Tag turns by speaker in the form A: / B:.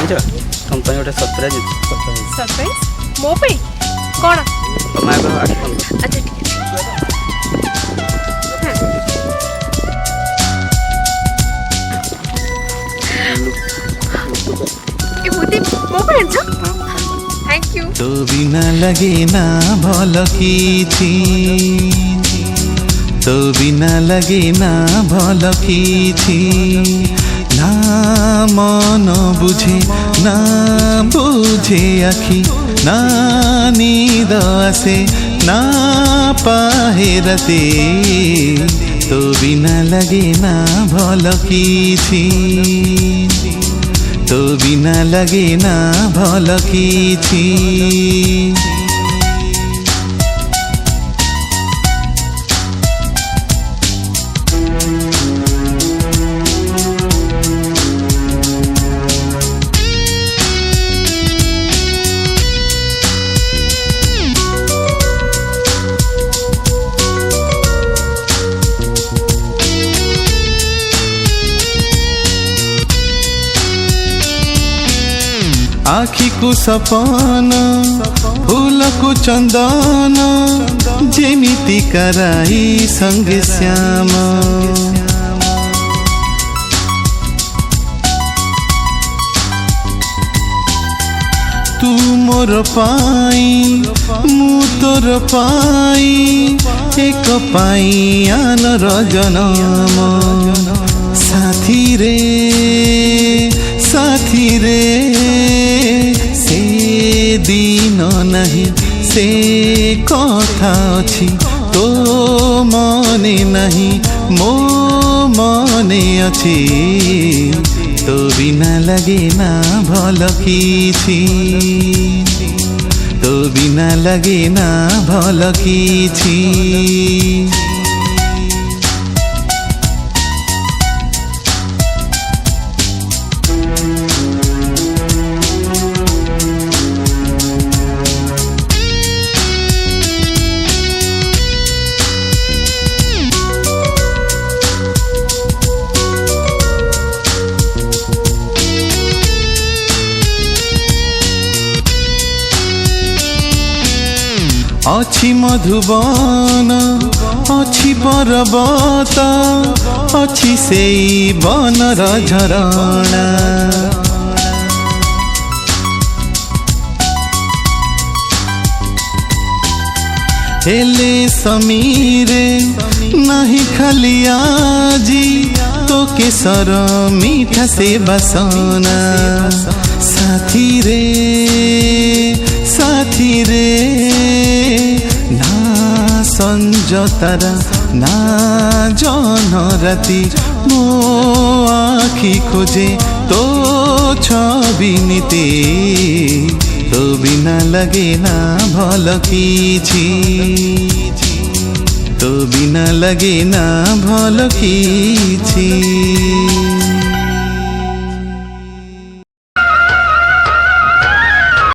A: जानिछ तुम पे गोटे सरप्राइज अछि।
B: सरप्राइज मो पे कौन?
A: तुम आगे आगे बंद
B: अच्छा ठीक है। ये मोती मो पे छ। Thank you.
C: तो बिना लगे ना भल किछि, तो बिना लगे ना भल किछि, ना मन बुझे ना बुझे आखि, ना नींद आसे ना पाहे राते, तो बिना लगे ना भल किछि, तो बिना लगे ना भल किछि। आखि को सपन फूल को चंदन, जेमिति कराई संग श्याम, तू मोर पाई मु तोर पाई, एक पाई आनर जनम, साथी रे साथी रे, से दिन नहीं से कथा अछि, तो मने नहीं मो मने अछि, तो बिना लगे ना भल किछि, तो बिना लगे ना भल किछि। अछि मधुबन अछि पर्वत, अछि सेई बनर झरणा, हेले समीरे नहीं खाली आजी, तो केसर मीठा से बसना, साथी रे साथी रे, ना संजतारा ना जन राति, मो आखि खोजे तो छवि नीते, तो बिना लगे ना भल किछि, तो बिना लगे ना भल किछि।